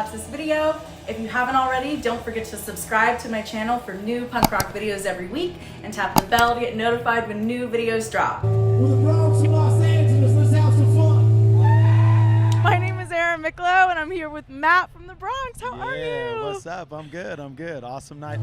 watch this video. If you haven't already, don't forget to subscribe to my channel for new punk rock videos every week and tap the bell to get notified when new videos drop. We're the Bronx in Los Angeles. Let's have some fun. My name is Erin Micklow, and I'm here with Matt from the Bronx. How are you? What's up? I'm good. I'm good. Awesome night.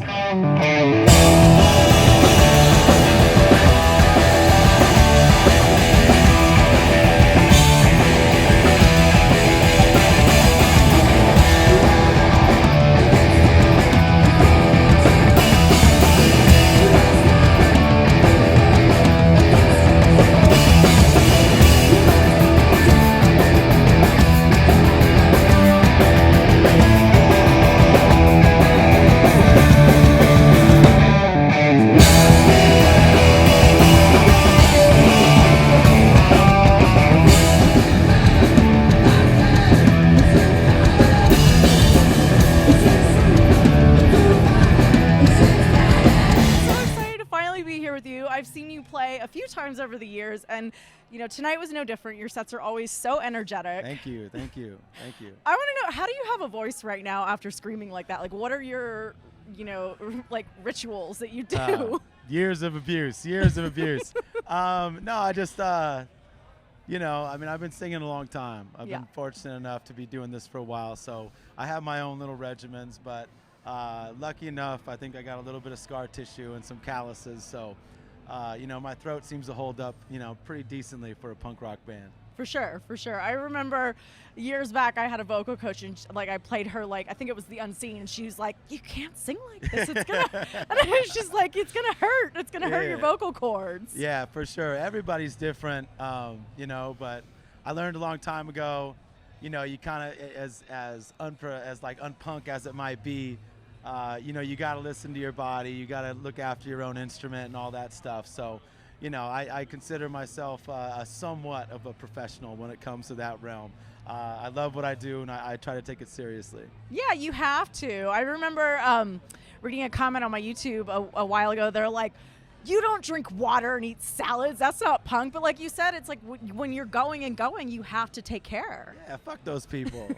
I've seen you play a few times over the years, and you know, tonight was no different. Your sets are always so energetic. Thank you, thank you, thank you. I want to know, how do you have a voice right now after screaming like that? Like, what are your, you know, like rituals that you do? Years of abuse, years of abuse. No, I just, you know, I mean, I've been singing a long time. I've been fortunate enough to be doing this for a while, so I have my own little regimens, but lucky enough, I think I got a little bit of scar tissue and some calluses, so you know, my throat seems to hold up, you know, pretty decently for a punk rock band. For sure, for sure. I remember years back I had a vocal coach, and like I played her, like, I think it was The Unseen, and she was like, you can't sing like this, it's gonna, and I was just like, it's gonna hurt, it's gonna hurt your vocal cords. Yeah, for sure. Everybody's different, you know, but I learned a long time ago, you know, you kind of, as like unpunk as it might be, you know, you got to listen to your body, you got to look after your own instrument and all that stuff. So, you know, I consider myself a somewhat of a professional when it comes to that realm. I love what I do, and I try to take it seriously. Yeah, you have to. I remember reading a comment on my YouTube a while ago. They're like, you don't drink water and eat salads. That's not punk. But like you said, it's like when you're going, you have to take care. Yeah, fuck those people.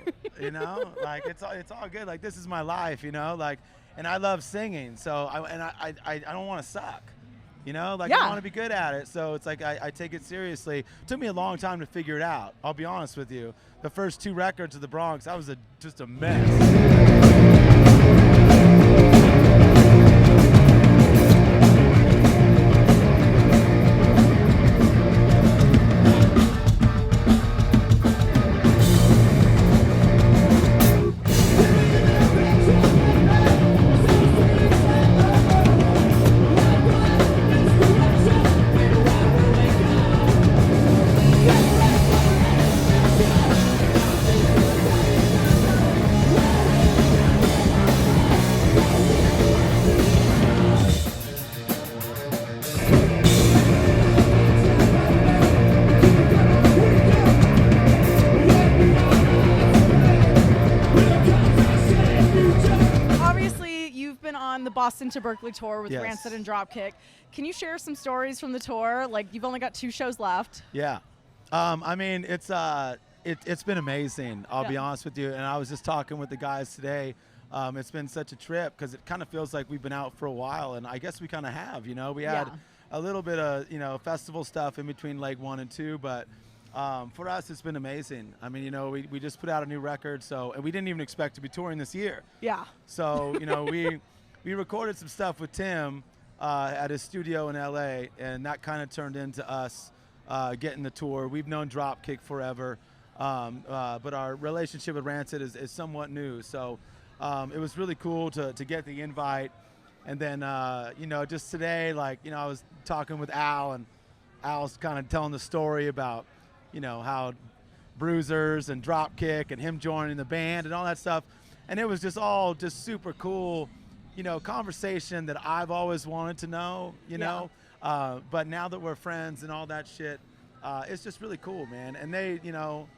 You know, like it's all good. Like, this is my life, you know, like, and I love singing. So I don't want to suck. You know, like, I want to be good at it. So it's like I take it seriously. It took me a long time to figure it out. I'll be honest with you. The first 2 records of the Bronx, I was just a mess. The Boston to Berkeley tour with Yes. RANCID and DROPKICK. Can you share some stories from the tour? Like, you've only got 2 shows left. Yeah. I mean, it's been amazing, I'll be honest with you. And I was just talking with the guys today. It's been such a trip because it kind of feels like we've been out for a while, and I guess we kind of have, you know. We had a little bit of, you know, festival stuff in between leg 1 and 2, but for us, it's been amazing. I mean, you know, we just put out a new record, and we didn't even expect to be touring this year. Yeah. So, you know, we recorded some stuff with Tim at his studio in LA, and that kind of turned into us getting the tour. We've known DROPKICK forever, but our relationship with RANCID is somewhat new. So it was really cool to get the invite. And then, you know, just today, like, you know, I was talking with Al, and Al's kind of telling the story about, you know, how Bruisers and DROPKICK and him joining the band and all that stuff. And it was just all just super cool, you know, conversation that I've always wanted to know, you know. But now that we're friends and all that shit, it's just really cool, man. And they, you know,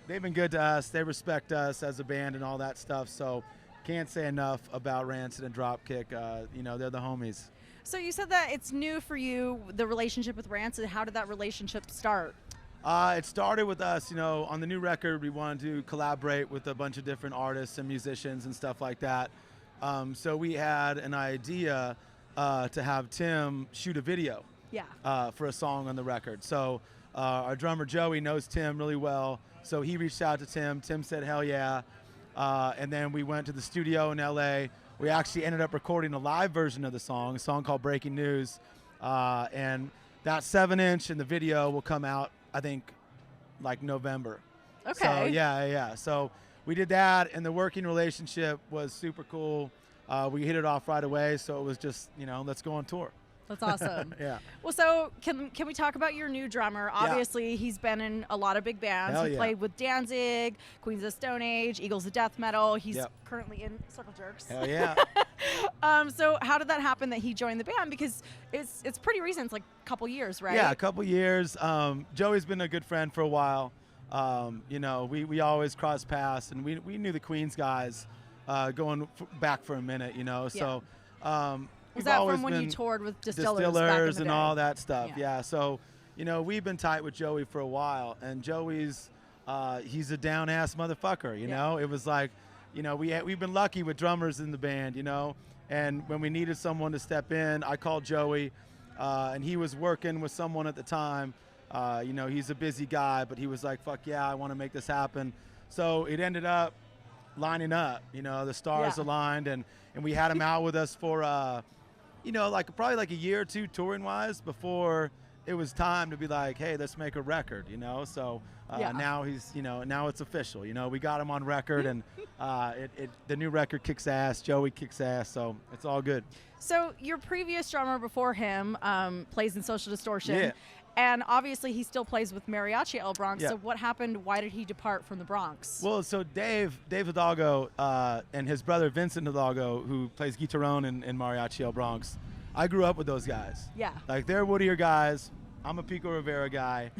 they've been good to us. They respect us as a band and all that stuff. So can't say enough about RANCID and DROPKICK. You know, they're the homies. So you said that it's new for you, the relationship with RANCID. How did that relationship start? It started with us, on the new record, we wanted to collaborate with a bunch of different artists and musicians and stuff like that. So we had an idea to have Tim shoot a video for a song on the record. So our drummer Joey knows Tim really well, so he reached out to Tim. Tim said, hell yeah. And then we went to the studio in LA. We actually ended up recording a live version of the song, a song called Breaking News. And that 7-inch and the video will come out, I think, like November. Okay. So yeah. So we did that, and the working relationship was super cool. We hit it off right away, so it was just, let's go on tour. That's awesome. Yeah. Well, so can we talk about your new drummer? Obviously, he's been in a lot of big bands. Hell he yeah. played with Danzig, Queens of Stone Age, Eagles of Death Metal. He's Yep. currently in Circle Jerks. Hell yeah. So how did that happen that he joined the band? Because it's pretty recent. It's like a couple years, right? Yeah, a couple years. Joey's been a good friend for a while. We always cross paths, and we knew the Queens guys going back for a minute, So Was we've that always from when you been toured with Distillers back in the and day? all that stuff. Yeah. Yeah. So, we've been tight with Joey for a while, and Joey's he's a down ass motherfucker. It was like, we've been lucky with drummers in the band, and when we needed someone to step in, I called Joey, and he was working with someone at the time. He's a busy guy, but he was like, fuck yeah, I want to make this happen. So it ended up lining up, the stars aligned, and we had him out with us for, probably like a year or two touring wise before it was time to be like, hey, let's make a record, So now he's, now it's official, we got him on record, and the new record kicks ass. Joey kicks ass, so it's all good. So your previous drummer before him plays in Social Distortion. Yeah. And obviously he still plays with Mariachi El Bronx. Yeah. So what happened? Why did he depart from the Bronx? Well, so Dave Hidalgo and his brother Vincent Hidalgo, who plays guitarone in Mariachi El Bronx, I grew up with those guys. Yeah. Like, they're Whittier guys. I'm a Pico Rivera guy.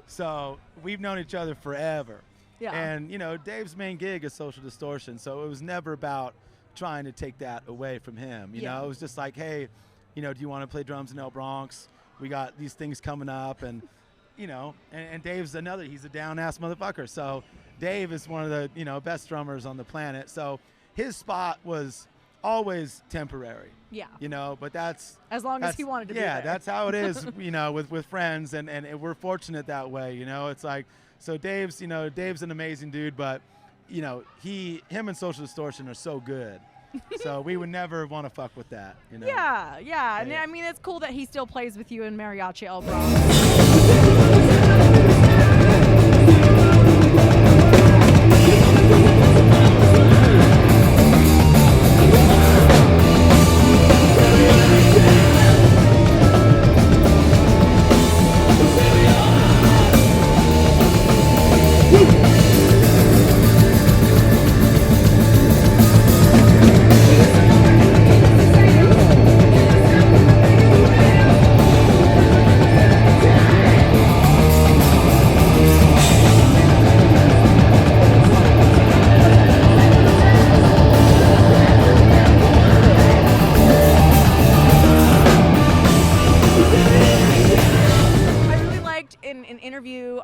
So we've known each other forever. Yeah. And, Dave's main gig is Social Distortion, so it was never about trying to take that away from him. You know, it was just like, hey, do you want to play drums in El Bronx? We got these things coming up, and and Dave's he's a down-ass motherfucker. So Dave is one of the, best drummers on the planet. So his spot was always temporary. Yeah. But that's As long as he wanted to be there. Yeah, that's how it is, with friends, and we're fortunate that way, It's like, so Dave's an amazing dude, but, him and Social Distortion are so good. So we would never want to fuck with that, Yeah. And Yeah. I mean, it's cool that he still plays with you in Mariachi El Bronx.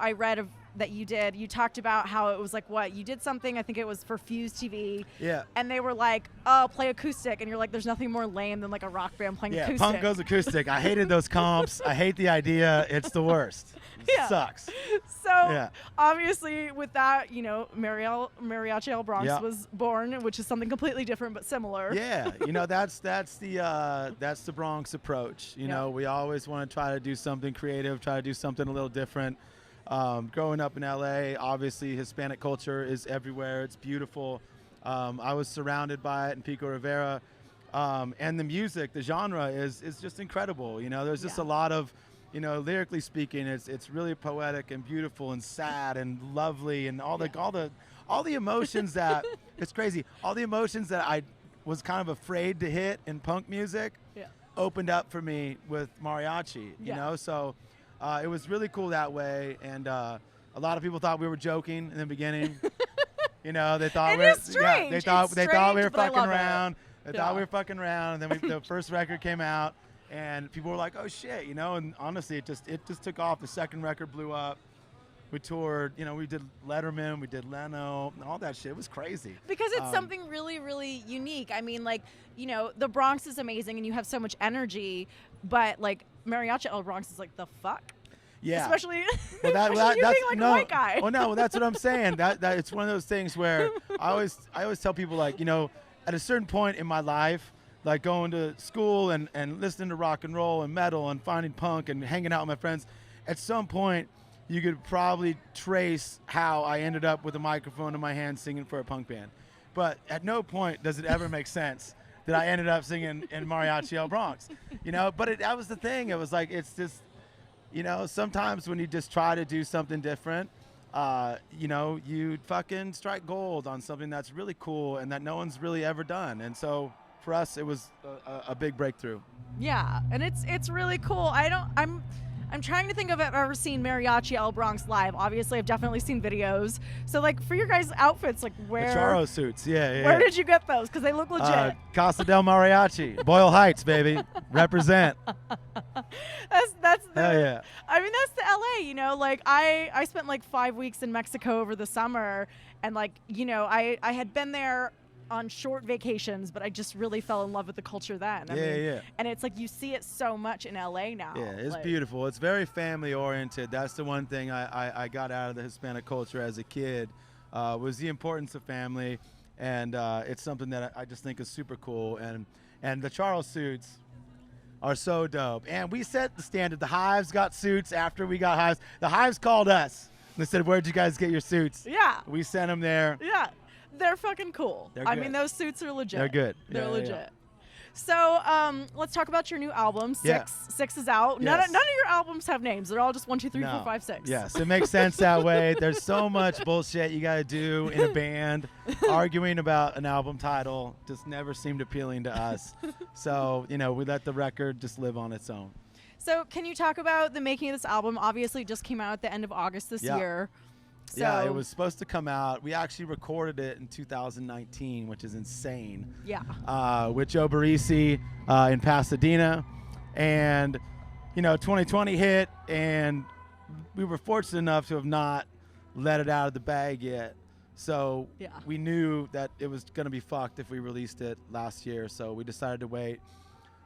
I read that you did, you talked about how it was like, you did something, I think it was for Fuse TV. Yeah. And they were like, oh, play acoustic. And you're like, there's nothing more lame than like a rock band playing acoustic. Punk goes acoustic. I hated those comps. I hate the idea. It's the worst. It sucks. So obviously with that, Mariachi El Bronx was born, which is something completely different but similar. Yeah, that's the Bronx approach. We always want to try to do something creative, try to do something a little different. Growing up in LA, obviously Hispanic culture is everywhere. It's beautiful. I was surrounded by it in Pico Rivera, and the music, the genre is just incredible. There's just a lot of, lyrically speaking, it's really poetic and beautiful and sad and lovely, and all the emotions that it's crazy. All the emotions that I was kind of afraid to hit in punk music opened up for me with mariachi. So. It was really cool that way, and a lot of people thought we were joking in the beginning. They thought they thought we were fucking around. They thought we were fucking around, and then the first record came out, and people were like, "Oh shit," And honestly, it just took off. The second record blew up, We toured, you know, we did Letterman, we did Leno, all that shit. It was crazy. Because it's something really, really unique. I mean, like, you know, the Bronx is amazing and you have so much energy, but like Mariachi El Bronx is like, the fuck? Yeah. Especially, Well, especially you that's being like no, a white guy. Well, no, well, that's what I'm saying. That it's one of those things where I always tell people, like, you know, at a certain point in my life, like going to school and listening to rock and roll and metal and finding punk and hanging out with my friends, at some point you could probably trace how I ended up with a microphone in my hand singing for a punk band. But at no point does it ever make sense that I ended up singing in Mariachi El Bronx. You know, but that was the thing. It was like, it's just, you know, sometimes when you just try to do something different, you know, you fucking strike gold on something that's really cool and that no one's really ever done. And so for us, it was a big breakthrough. Yeah, and it's really cool. I'm trying to think of if I've ever seen Mariachi El Bronx live. Obviously, I've definitely seen videos. So, like, for your guys' outfits, like, The Charo suits, yeah. Where did you get those? Because they look legit. Casa del Mariachi, Boyle Heights, baby, represent. That's the. Hell yeah. I mean, that's the LA. You know, like I spent like 5 weeks in Mexico over the summer, and like, you know, I had been there on short vacations, but I just really fell in love with the culture then. I mean, yeah. And it's like you see it so much in LA now. Yeah, it's like, beautiful. It's very family oriented. That's the one thing I got out of the Hispanic culture as a kid, was the importance of family, and it's something that I just think is super cool. And the Charles suits are so dope. And we set the standard. The Hives got suits after we got Hives. The Hives called us. They said, "Where'd you guys get your suits?" Yeah. We sent them there. Yeah. They're fucking cool. They're I good. mean, those suits are legit. They're good. They're Yeah, legit. yeah. So let's talk about your new album, Six. Yeah. Six is out. Yes. None of your albums have names. They're all just 1, 2, 3, No. 4, 5, 6. Yes, it makes sense that way. There's so much bullshit you got to do in a band. Arguing about an album title just never seemed appealing to us. So, you know, we let the record just live on its own. So can you talk about the making of this album? Obviously, it just came out at the end of August this Yeah. year. So, Yeah, it was supposed to come out. We actually recorded it in 2019, which is insane. Yeah. With Joe Barisi in Pasadena. And, you know, 2020 hit, and we were fortunate enough to have not let it out of the bag yet. So Yeah. we knew that it was going to be fucked if we released it last year. So we decided to wait.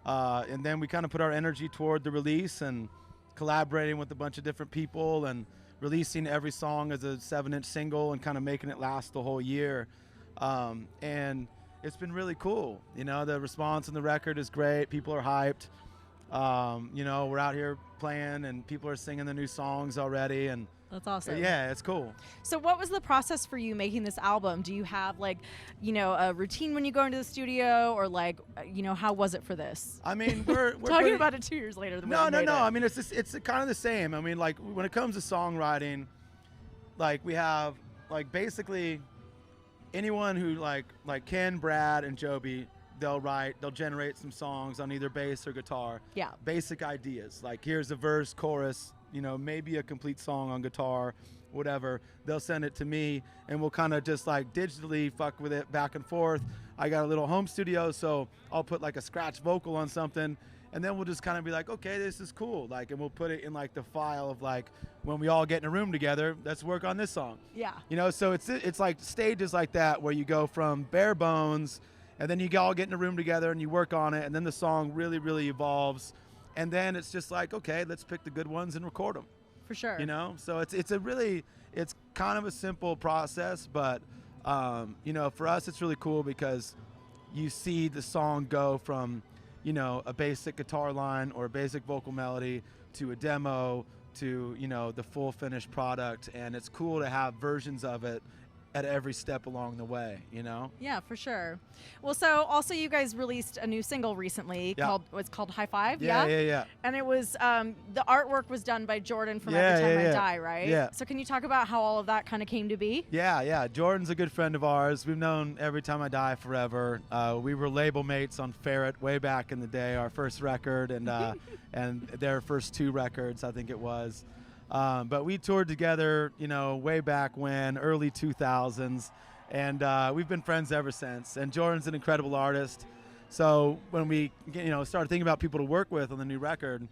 And then we kind of put our energy toward the release and collaborating with a bunch of different people and releasing every song as a 7-inch single and kind of making it last the whole year. And it's been really cool. You know, the response on the record is great. People are hyped. You know, we're out here playing and people are singing the new songs already. And That's awesome. yeah, it's cool. So what was the process for you making this album? Do you have like, you know, a routine when you go into the studio, or like, you know, how was it for this? I mean, we're Talking pretty, about it 2 years later. The way No. you made it. I mean, it's kind of the same. I mean, like when it comes to songwriting, like we have like basically anyone who like Ken, Brad, and Joby, they'll generate some songs on either bass or guitar. Yeah. Basic ideas. Like here's a verse, chorus, you know, maybe a complete song on guitar, whatever. They'll send it to me and we'll kind of just like digitally fuck with it back and forth. I got a little home studio, so I'll put like a scratch vocal on something, and then we'll just kind of be like, okay, this is cool. Like, and we'll put it in like the file of like, when we all get in a room together, let's work on this song. Yeah. You know, so it's like stages like that where you go from bare bones and then you all get in a room together and you work on it, and then the song really, really evolves. And then it's just like, okay, let's pick the good ones and record them. For sure. You know, so it's kind of a simple process, but you know, for us it's really cool because you see the song go from, you know, a basic guitar line or a basic vocal melody to a demo to, you know, the full finished product, and it's cool to have versions of it at every step along the way, you know? Yeah, for sure. Well, so also you guys released a new single recently Yeah. called High Five. Yeah. And it was the artwork was done by Jordan from Yeah, Every Time yeah, I yeah. Die, right? Yeah. So can you talk about how all of that kind of came to be? Yeah. Jordan's a good friend of ours. We've known Every Time I Die forever. We were label mates on Ferret way back in the day, our first record, and and their first 2 records, I think it was. But we toured together, you know, way back when, early 2000s, and we've been friends ever since. And Jordan's an incredible artist. So when we, you know, started thinking about people to work with on the new record,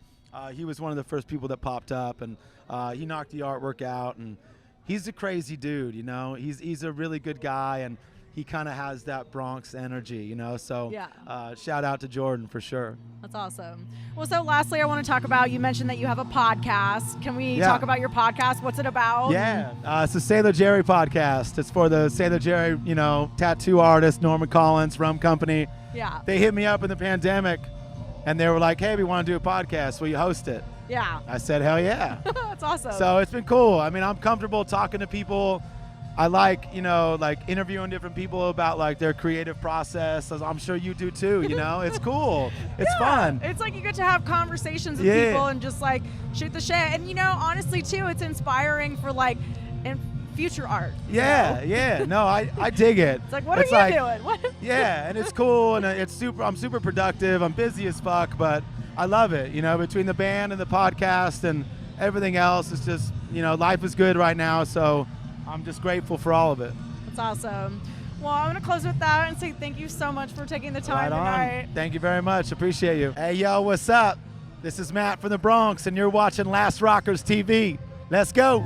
He was one of the first people that popped up, and he knocked the artwork out. And he's a crazy dude, you know. He's a really good guy, and he kind of has that Bronx energy, you know. So Yeah. shout out to Jordan for sure. That's awesome. Well, so lastly, I want to talk about, you mentioned that you have a podcast. Can we Yeah. talk about your podcast? What's it about? Yeah, it's the Sailor Jerry podcast. It's for the Sailor Jerry, you know, tattoo artist, Norman Collins, Rum Company. Yeah. They hit me up in the pandemic, and they were like, hey, we want to do a podcast. Will you host it? Yeah. I said, hell yeah. That's awesome. So it's been cool. I mean, I'm comfortable talking to people. I like, you know, like interviewing different people about like their creative process. As I'm sure you do too, you know. It's cool. It's fun. It's like you get to have conversations with Yeah. people and just like shoot the shit. And you know, honestly too, it's inspiring for like in future art. you Yeah, know? yeah. No, I dig it. It's like, what It's are you like, doing? What? Yeah, and it's cool, and I'm super productive. I'm busy as fuck, but I love it. You know, between the band and the podcast and everything else, it's just, you know, life is good right now. So I'm just grateful for all of it. That's awesome. Well, I'm going to close with that and say thank you so much for taking the time Right on. tonight. Thank you very much. Appreciate you. Hey, yo, what's up? This is Matt from the Bronx, and you're watching Last Rockers TV. Let's go.